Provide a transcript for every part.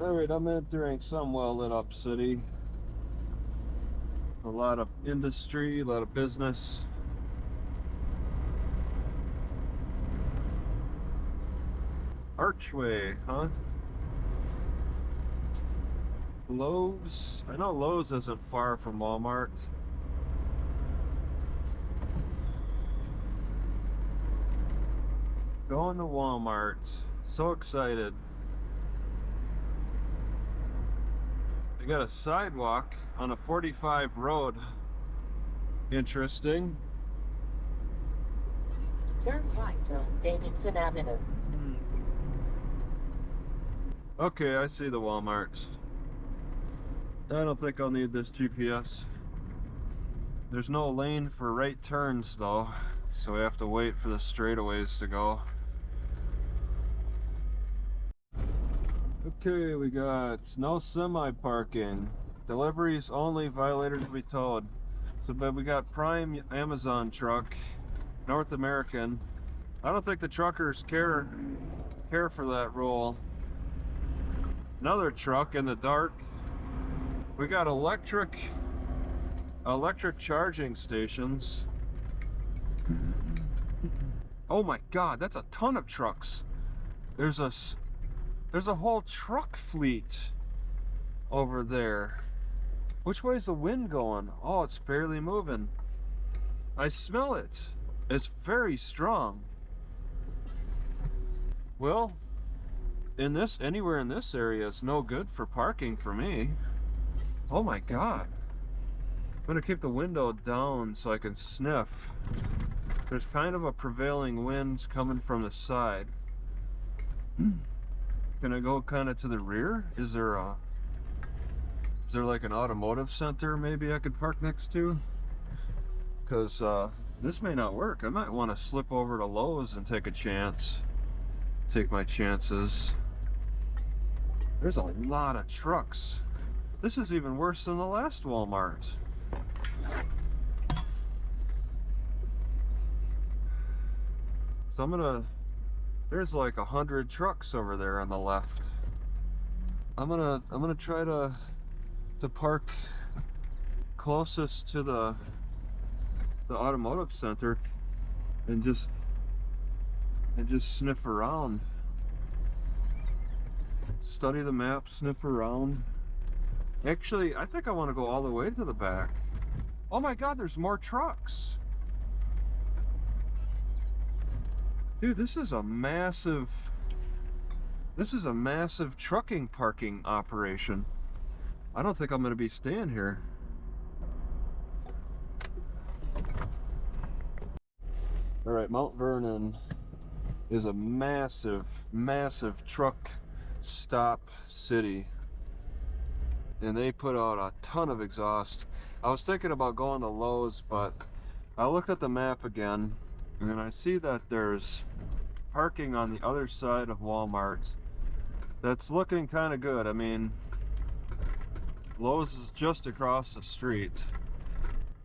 Alright, I'm entering some well lit up city. A lot of industry, a lot of business. Archway, huh? Lowe's? I know Lowe's isn't far from Walmart. Going to Walmart. So excited. They got a sidewalk on a 45 road. Interesting. Turn right on Davidson Avenue. Okay, I see the Walmart. I don't think I'll need this GPS. There's no lane for right turns though, so we have to wait for the straightaways to go. Okay, we got no semi parking. Deliveries only, violator to be towed. So, but we got prime Amazon truck, North American. I don't think the truckers care for that rule. Another truck in the dark. We got electric charging stations. Oh my God, that's a ton of trucks. There's a whole truck fleet over there. Which way's the wind going? Oh, it's barely moving. I smell it. It's very strong. Well, anywhere in this area is no good for parking for me. Oh my God. I'm gonna keep the window down so I can sniff. There's kind of a prevailing wind coming from the side. Can I go kind of to the rear? Is there like an automotive center maybe I could park next to? Because this may not work. I might want to slip over to Lowe's and take a chance. Take my chances. There's a lot of trucks. This is even worse than the last Walmart. So there's like 100 trucks over there on the left. I'm gonna try to park closest to the automotive center and just sniff around. Study the map, sniff around. Actually, I think I want to go all the way to the back. Oh my God, there's more trucks. Dude, this is a massive trucking parking operation. I don't think I'm going to be staying here. All right, Mount Vernon is a massive truck stop city. And they put out a ton of exhaust. I was thinking about going to Lowe's, but I looked at the map again and I see that there's parking on the other side of Walmart that's looking kind of good. I mean, Lowe's is just across the street.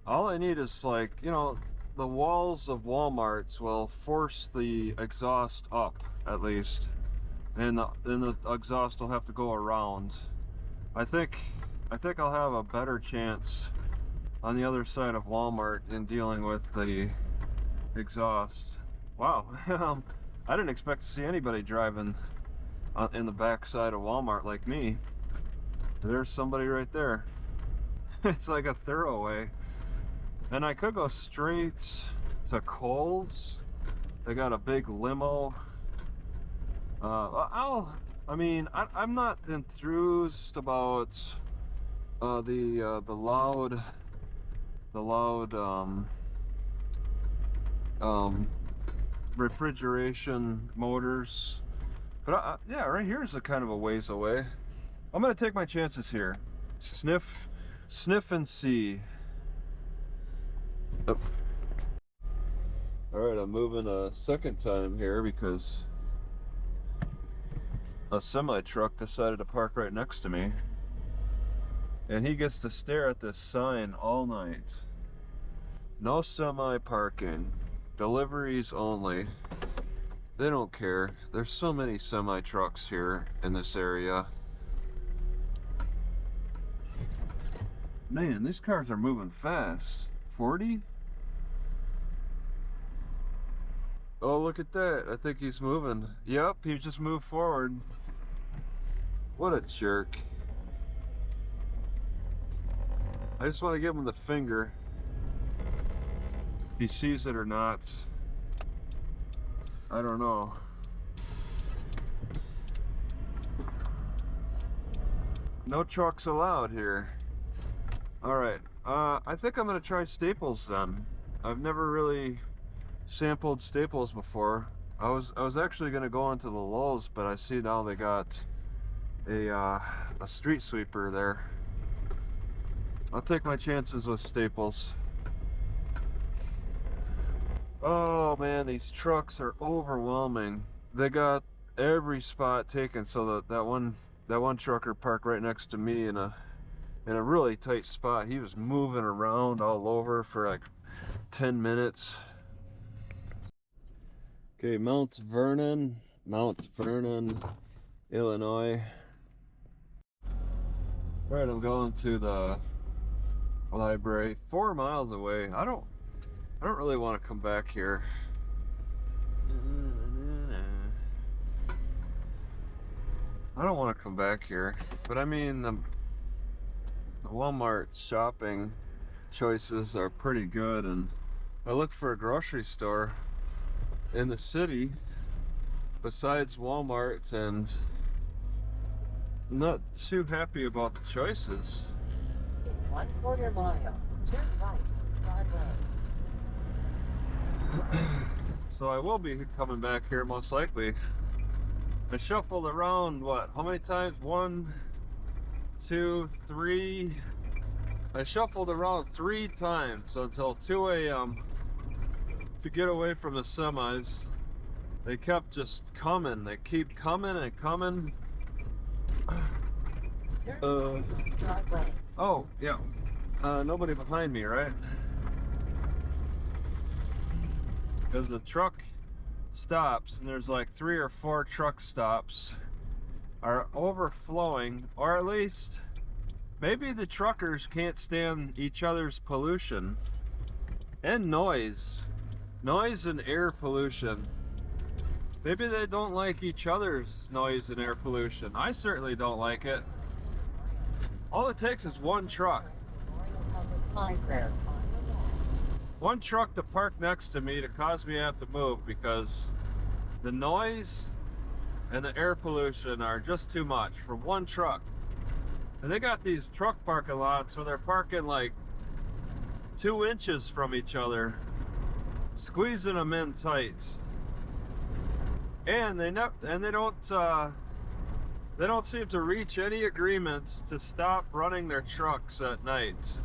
All I need is, like, you know, the walls of Walmart's will force the exhaust up at least, and the exhaust will have to go around. I think I'll have a better chance on the other side of Walmart in dealing with the exhaust. Wow. I didn't expect to see anybody driving in the back side of Walmart like me. There's somebody right there. It's like a thoroughway. And I could go straight to Kohl's. They got a big limo. I'm not enthused about the loud refrigeration motors, but yeah, right here is a kind of a ways away. I'm gonna take my chances here. Sniff and see. Oh. All right, I'm moving a second time here because a semi truck decided to park right next to me, and he gets to stare at this sign all night. No semi parking, deliveries only. They don't care. There's so many semi trucks here in this area. Man, these cars are moving fast. 40? Oh, look at that. I think he's moving. Yep, he just moved forward. What a jerk. I just want to give him the finger. If he sees it or not, I don't know. No trucks allowed here. Alright, I think I'm gonna try Staples then. I've never really sampled Staples before. I was actually gonna go into the Lowe's, but I see now they got a street sweeper there. I'll take my chances with Staples. Oh man, these trucks are overwhelming. They got every spot taken, so that one trucker parked right next to me in a really tight spot. He was moving around all over for like 10 minutes. Okay, Mt Vernon, Illinois. All right, I'm going to the library, 4 miles away. I don't really want to come back here. I don't want to come back here, but I mean the Walmart shopping choices are pretty good, and I looked for a grocery store in the city besides Walmart, and I'm not too happy about the choices. In 1/4 mile, turn right on Broadway. So I will be coming back here most likely. I shuffled around, what, how many times? 1, 2, 3. I shuffled around 3 times until 2 a.m. to get away from the semis. They kept just coming. They keep coming and coming. Broadway. Oh, yeah. Nobody behind me, right? Because the truck stops, and there's like 3 or 4 truck stops are overflowing, or at least maybe the truckers can't stand each other's pollution and noise and air pollution. Maybe they don't like each other's noise and air pollution. I certainly don't like it. All it takes is one truck. One truck to park next to me to cause me to have to move, because the noise and the air pollution are just too much for one truck. And they got these truck parking lots where they're parking like 2 inches from each other, squeezing them in tight. And they don't seem to reach any agreement to stop running their trucks at night.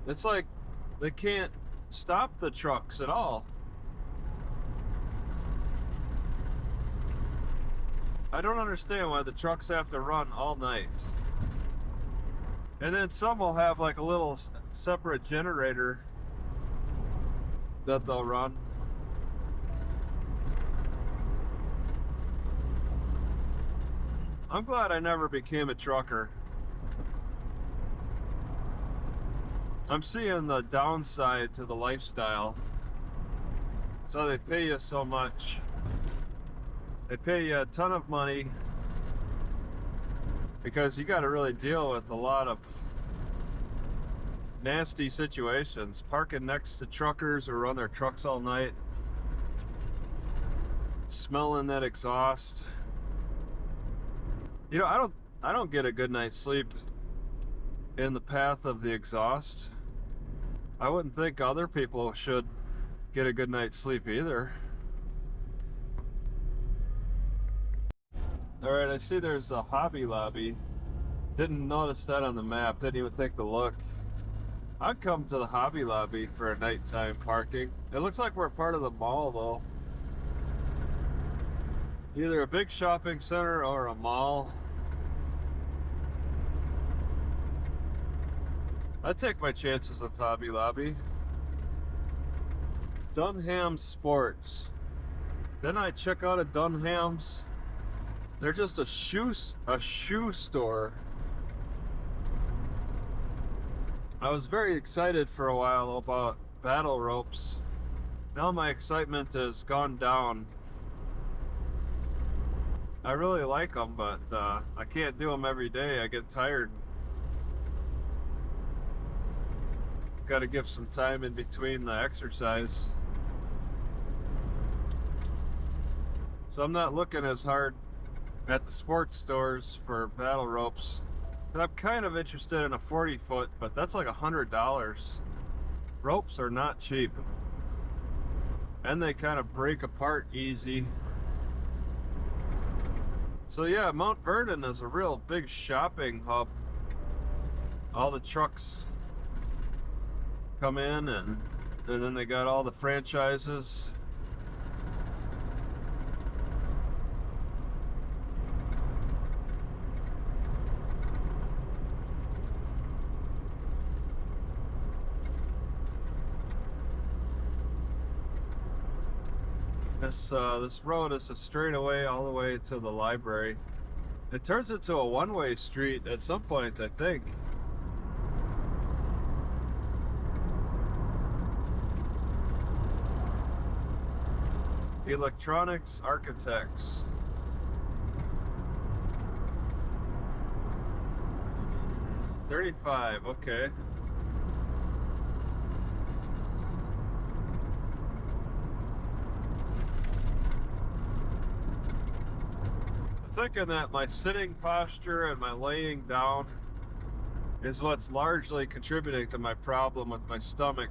It's like they can't stop the trucks at all. I don't understand why the trucks have to run all night. And then some will have like a little separate generator that they'll run. I'm glad I never became a trucker. I'm seeing the downside to the lifestyle. So they pay you so much. They pay you a ton of money because you got to really deal with a lot of nasty situations. Parking next to truckers who run their trucks all night, smelling that exhaust. You know, I don't get a good night's sleep in the path of the exhaust. I wouldn't think other people should get a good night's sleep either. Alright, I see there's a Hobby Lobby. Didn't notice that on the map, didn't even think to look. I'd come to the Hobby Lobby for a nighttime parking. It looks like we're part of the mall though. Either a big shopping center or a mall. I'd take my chances with Hobby Lobby. Dunham Sports. Then I check out at Dunham's. They're just a shoe store. I was very excited for a while about battle ropes. Now my excitement has gone down. I really like them, but I can't do them every day. I get tired. Got to give some time in between the exercise. So I'm not looking as hard at the sports stores for battle ropes. But I'm kind of interested in a 40-foot, but that's like $100. Ropes are not cheap. And they kind of break apart easy. So yeah, Mount Vernon is a real big shopping hub. All the trucks come in and then they got all the franchises. This road is a straightaway all the way to the library. It turns into a one-way street at some point, I think. Electronics Architects. $35, okay. Thinking that my sitting posture and my laying down is what's largely contributing to my problem with my stomach.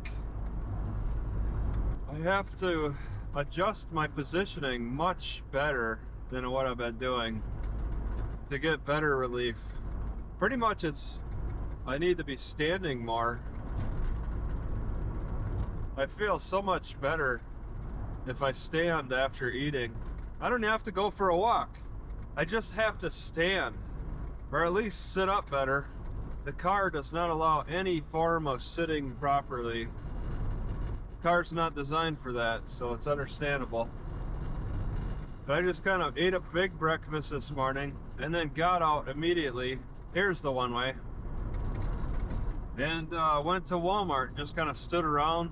I have to adjust my positioning much better than what I've been doing to get better relief. Pretty much I need to be standing more. I feel so much better if I stand after eating. I don't have to go for a walk. I just have to stand, or at least sit up better. The car does not allow any form of sitting properly. The car's not designed for that, so it's understandable. But I just kind of ate a big breakfast this morning and then got out immediately. Here's the one way. And went to Walmart, just kind of stood around.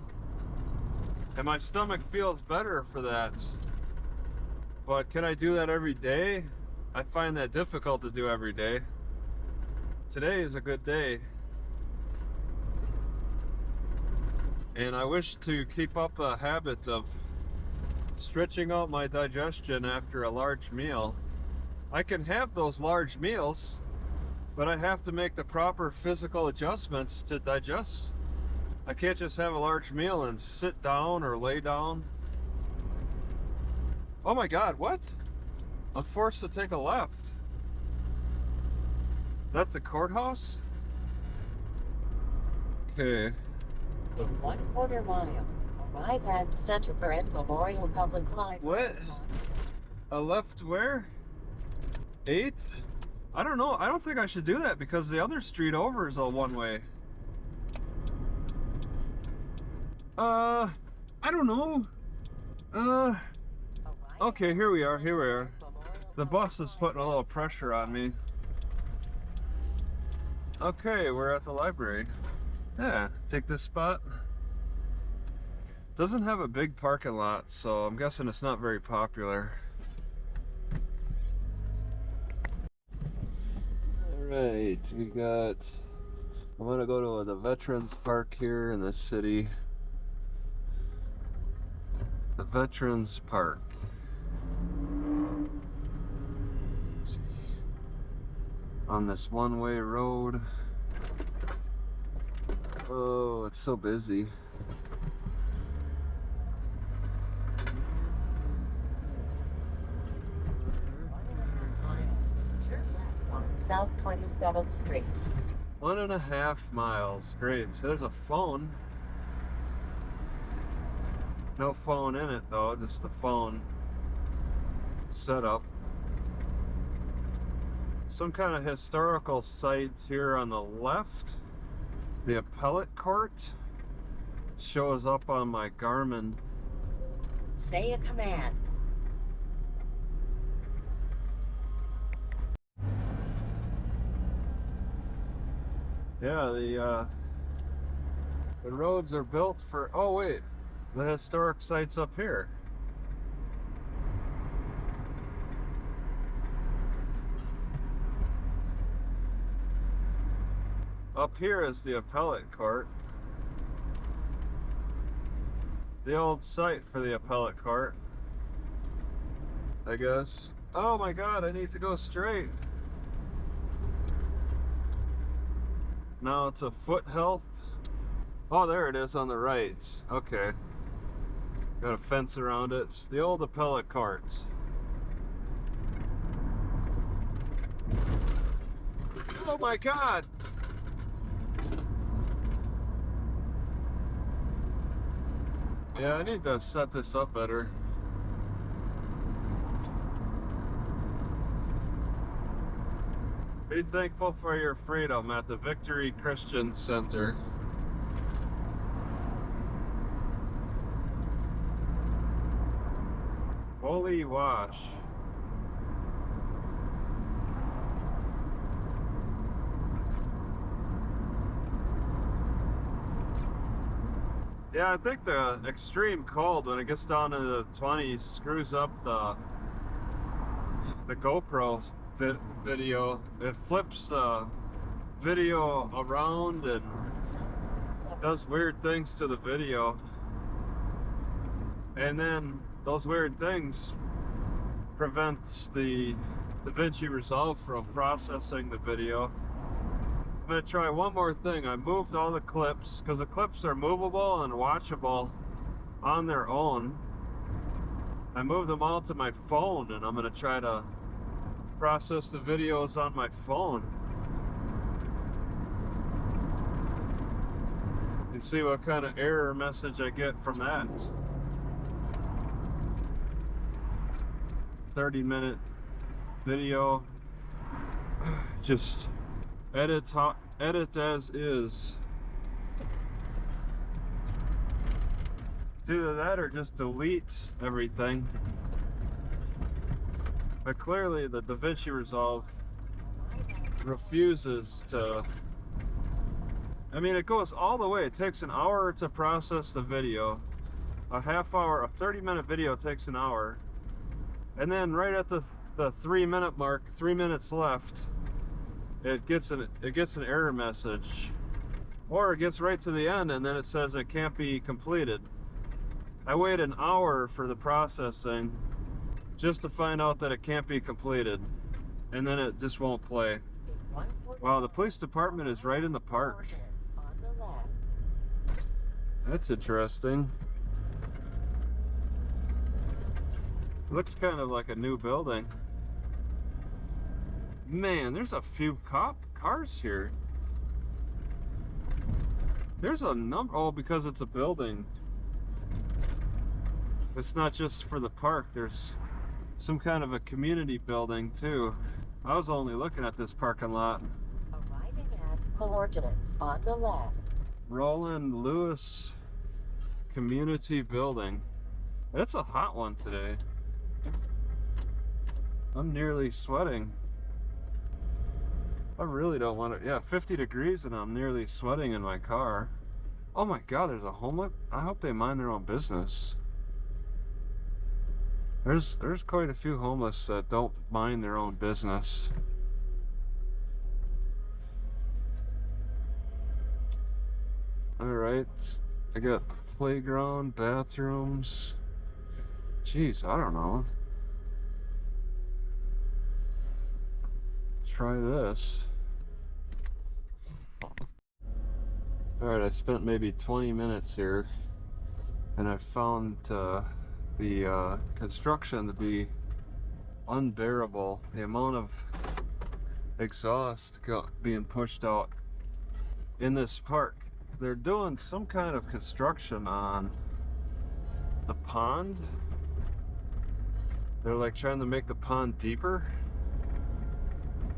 And my stomach feels better for that. But can I do that every day? I find that difficult to do every day. Today is a good day. And I wish to keep up a habit of stretching out my digestion after a large meal. I can have those large meals, but I have to make the proper physical adjustments to digest. I can't just have a large meal and sit down or lay down. Oh my God, what? I'm forced to take a left. That's the courthouse? Okay. In 1/4 mile, arrive at Center Brand Memorial Public Library. What? A left where? 8th? I don't know. I don't think I should do that because the other street over is a one-way. I don't know. Okay, here we are. Here we are. The bus is putting a little pressure on me. Okay, we're at the library. Yeah, take this spot. Doesn't have a big parking lot, so I'm guessing it's not very popular. Alright, we got... I'm gonna go to the Veterans Park here in the city. The Veterans Park. On this one-way road. Oh, it's so busy. South 27th Street. 1.5 miles. Great. So there's a phone. No phone in it though, just the phone setup. Some kind of historical sites here on the left. The appellate court shows up on my Garmin. Say a command. Yeah, the The roads are built for, oh wait, the historic site's up here. Up here is the appellate court. The old site for the appellate court, I guess. Oh my god, I need to go straight. Now it's a foot health. Oh, there it is on the right. Okay. Got a fence around it. The old appellate court. Oh my god! Yeah, I need to set this up better. Be thankful for your freedom at the Victory Christian Center. Holy wash. Yeah, I think the extreme cold when it gets down to the 20s screws up the GoPro video. It flips the video around and does weird things to the video. And then those weird things prevents the DaVinci Resolve from processing the video. I'm going to try one more thing. I moved all the clips because the clips are movable and watchable on their own. I moved them all to my phone and I'm going to try to process the videos on my phone and see what kind of error message I get from that. 30-minute video, just edit as is. It's either that or just delete everything. But clearly the DaVinci Resolve refuses to. I mean, it goes all the way. It takes an hour to process the video. A half hour, a 30-minute video takes an hour. And then right at the 3-minute mark, 3 minutes left, it gets an error message. Or it gets right to the end and then it says it can't be completed. I wait an hour for the processing just to find out that it can't be completed. And then it just won't play. Wow, the police department is right in the park. That's interesting. Looks kind of like a new building. Man, there's a few cars here. There's a number. Oh, because it's a building. It's not just for the park. There's some kind of a community building too. I was only looking at this parking lot. Arriving at coordinates on the left. Roland Lewis Community Building. It's a hot one today. I'm nearly sweating. I really don't want to. Yeah, 50 degrees and I'm nearly sweating in my car. Oh my god, there's a homeless. I hope they mind their own business. There's quite a few homeless that don't mind their own business. Alright, I got playground, bathrooms. Jeez, I don't know. Try this. Alright, I spent maybe 20 minutes here and I found the construction to be unbearable. The amount of exhaust being pushed out in this park. They're doing some kind of construction on the pond. They're like trying to make the pond deeper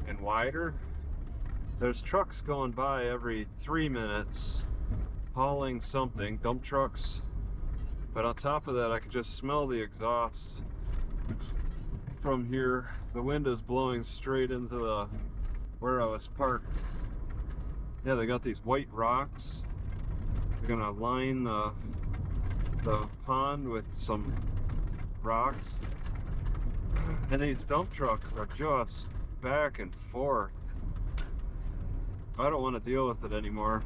and wider. There's trucks going by every 3 minutes hauling something, dump trucks. But on top of that, I can just smell the exhaust from here. The wind is blowing straight into where I was parked. Yeah, they got these white rocks They're gonna line the pond with some rocks. And these dump trucks are just back and forth. I don't want to deal with it anymore.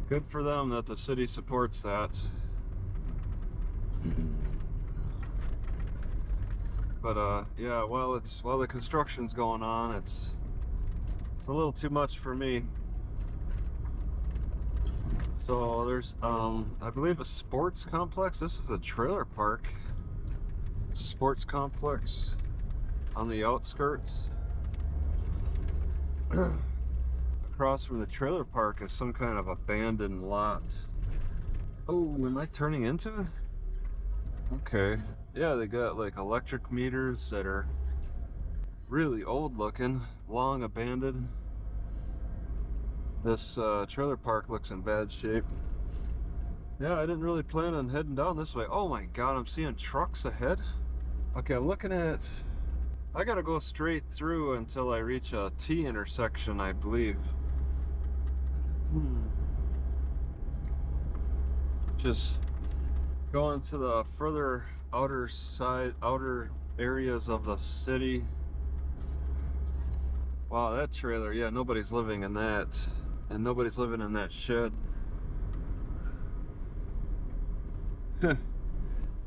Good for them that the city supports that. But yeah, while the construction's going on, it's a little too much for me. So there's I believe a sports complex. This is a trailer park. Sports complex on the outskirts. Across from the trailer park is some kind of abandoned lot. Oh, am I turning into it? Okay. Yeah, they got like electric meters that are really old looking, long abandoned. This trailer park looks in bad shape. Yeah, I didn't really plan on heading down this way. Oh my god, I'm seeing trucks ahead. Okay, I'm looking at... I gotta go straight through until I reach a T intersection, I believe. Just going to the further outer areas of the city. Wow, that trailer, yeah, nobody's living in that. And nobody's living in that shed.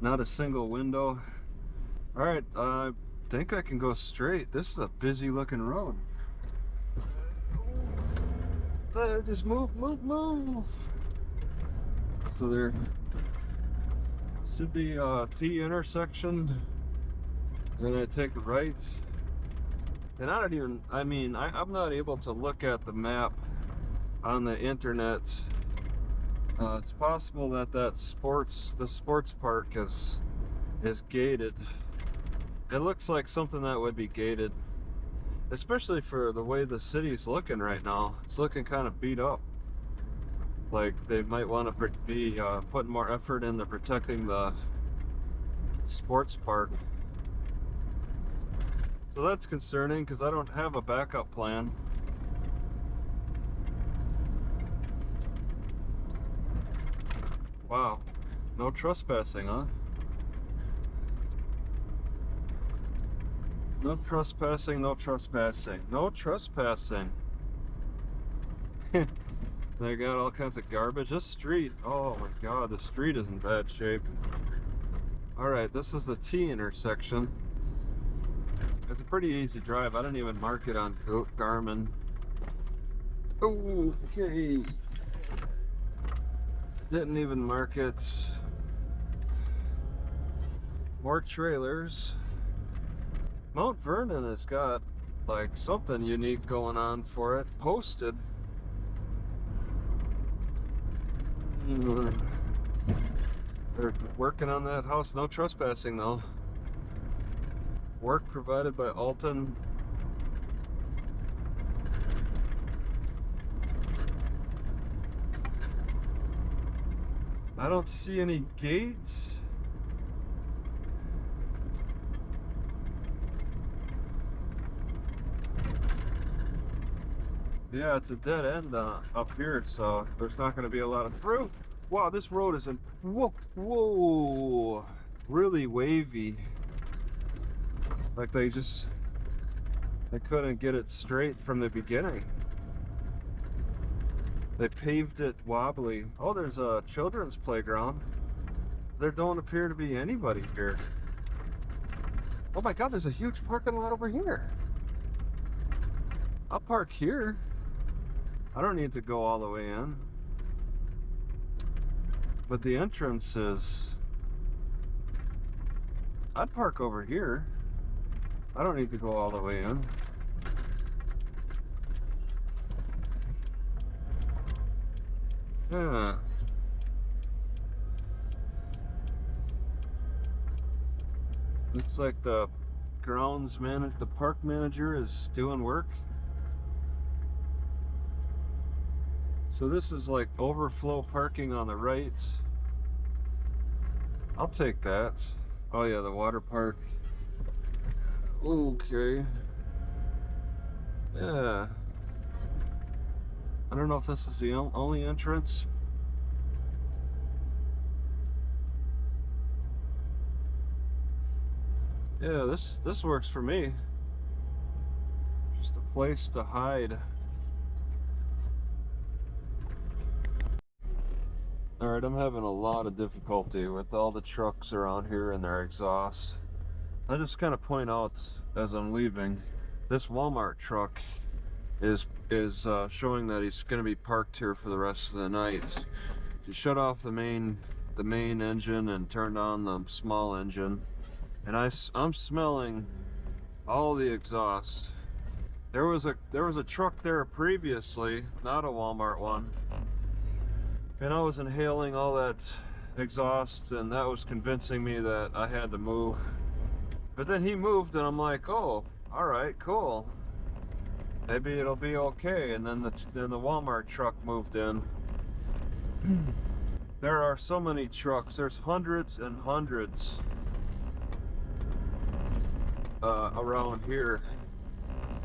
Not a single window. Alright, I think I can go straight. This is a busy looking road. Just move. So there should be a T intersection. Then I take a right. And I'm not able to look at the map on the internet. It's possible that the sports park is gated. It looks like something that would be gated, especially for the way the city's looking right now. It's looking kind of beat up. Like they might want to be putting more effort into protecting the sports park. So that's concerning because I don't have a backup plan. Wow, no trespassing, huh? No trespassing, no trespassing, no trespassing. They got all kinds of garbage. This street, oh my god, the street is in bad shape. Alright, this is the T intersection. It's a pretty easy drive. I didn't even mark it on Garmin. Oh, okay. Didn't even mark it. More trailers. Mount Vernon has got like something unique going on for it. Posted. They're working on that house. No trespassing though. Work provided by Alton. I don't see any gates. Yeah, it's a dead end up here, so there's not going to be a lot of through. Wow, this road is in whoa, really wavy. Like they couldn't get it straight from the beginning. They paved it wobbly. Oh, there's a children's playground. There don't appear to be anybody here. Oh my god, there's a huge parking lot over here. I'll park here. I don't need to go all the way in. But the entrance is... I'd park over here. I don't need to go all the way in. Yeah. Looks like the park manager is doing work. So this is like overflow parking on the right. I'll take that. Oh yeah, the water park. Okay. Yeah. I don't know if this is the only entrance. Yeah, this works for me. Just a place to hide. Alright, I'm having a lot of difficulty with all the trucks around here and their exhaust. I just kind of point out as I'm leaving, this Walmart truck is showing that he's going to be parked here for the rest of the night. He shut off the main engine and turned on the small engine, and I'm smelling all the exhaust. There was a truck there previously, not a Walmart one, and I was inhaling all that exhaust, and that was convincing me that I had to move. But then he moved, and I'm like, oh, all right, cool. Maybe it'll be okay. And then the Walmart truck moved in. There are so many trucks. There's hundreds and hundreds around here,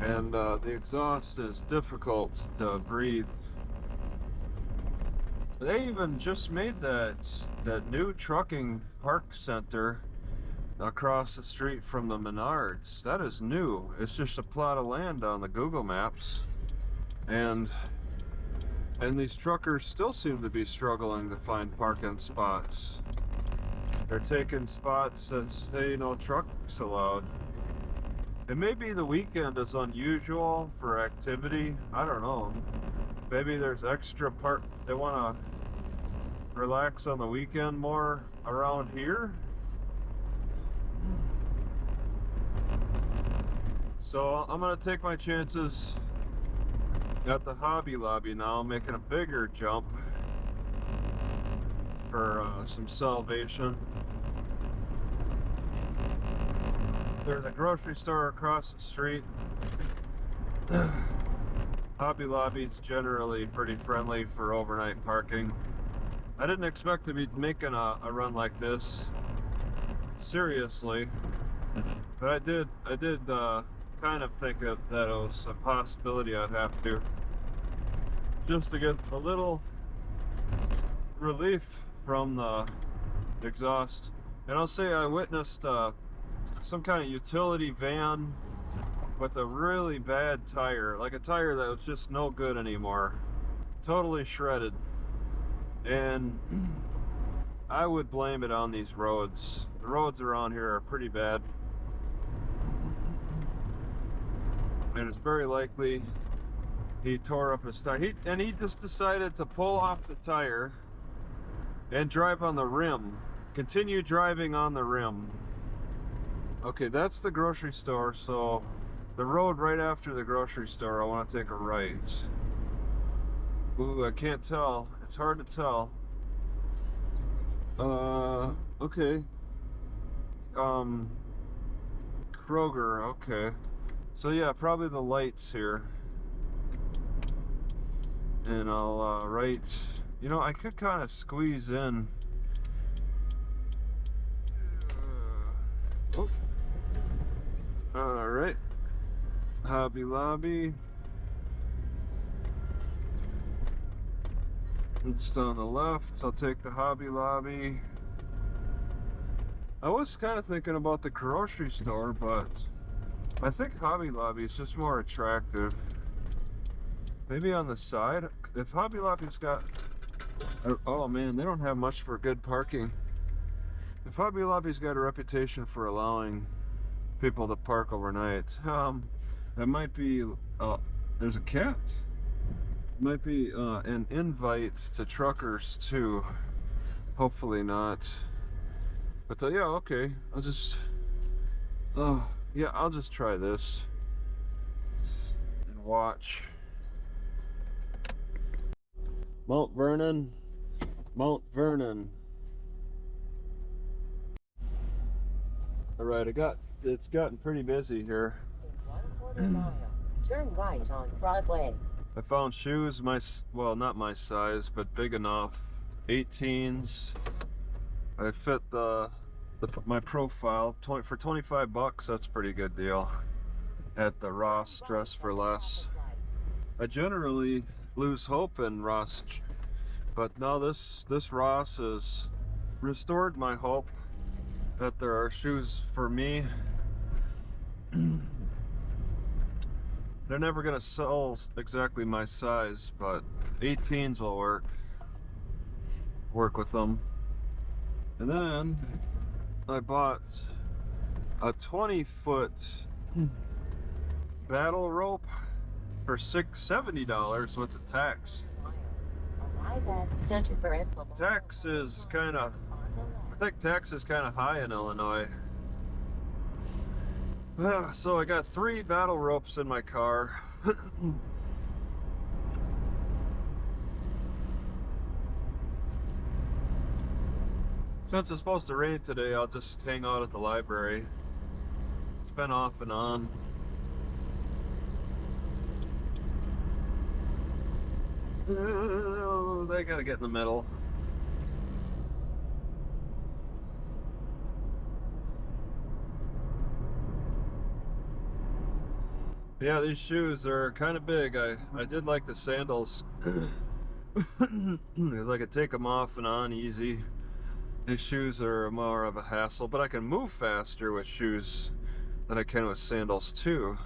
and the exhaust is difficult to breathe. They even just made that new trucking park center across the street from the Menards. That is new. It's just a plot of land on the Google Maps, and these truckers still seem to be struggling to find parking spots. They're taking spots that say no trucks allowed. And maybe the weekend is unusual for activity. I don't know. Maybe there's extra they want to relax on the weekend more around here. So I'm gonna take my chances at the Hobby Lobby now, making a bigger jump for some salvation. There's a grocery store across the street. Hobby Lobby is generally pretty friendly for overnight parking. I didn't expect to be making a run like this, seriously, but I did kind of think that it was a possibility I'd have to, just to get a little relief from the exhaust. And I'll say I witnessed some kind of utility van with a really bad tire, like a tire that was just no good anymore, totally shredded. And I would blame it on these roads. The roads around here are pretty bad, and it's very likely he tore up his tire. He just decided to pull off the tire and drive on the rim, continue driving on the rim. Okay, that's the grocery store, so the road right after the grocery store, I want to take a right. Ooh, I can't tell. It's hard to tell. Okay. Kroger, okay. So yeah, probably the lights here. And I'll, right. You know, I could kind of squeeze in. Oh. Alright. Hobby Lobby. It's on the left. I'll take the Hobby Lobby. I was kind of thinking about the grocery store, but I think Hobby Lobby is just more attractive. Maybe on the side. If Hobby Lobby's got... Oh man, they don't have much for good parking. If Hobby Lobby's got a reputation for allowing people to park overnight, that might be... there's a cat. Might be an invite to truckers too. Hopefully not. But yeah, okay. I'll just... yeah, I'll just try this and watch. Mt Vernon. Mt Vernon. Alright, it's gotten pretty busy here. In 1/4 mile, turn right on Broadway. I found shoes, well, not my size, but big enough. 18s. I fit my profile. For 25 bucks, that's a pretty good deal. At the Ross Dress for Less. I generally lose hope in Ross, but now this Ross has restored my hope that there are shoes for me. They're never gonna sell exactly my size, but 18s will work with them. And then I bought a 20-foot battle rope for $70 with the tax. Arrive at Center Brand Memorial Tax is kind of, on the I left. think tax is kind of high in Illinois. So I got 3 battle ropes in my car. Since it's supposed to rain today, I'll just hang out at the library. It's been off and on. They gotta get in the middle. Yeah, these shoes are kind of big. I did like the sandals because I could take them off and on easy. These shoes are more of a hassle, but I can move faster with shoes than I can with sandals too.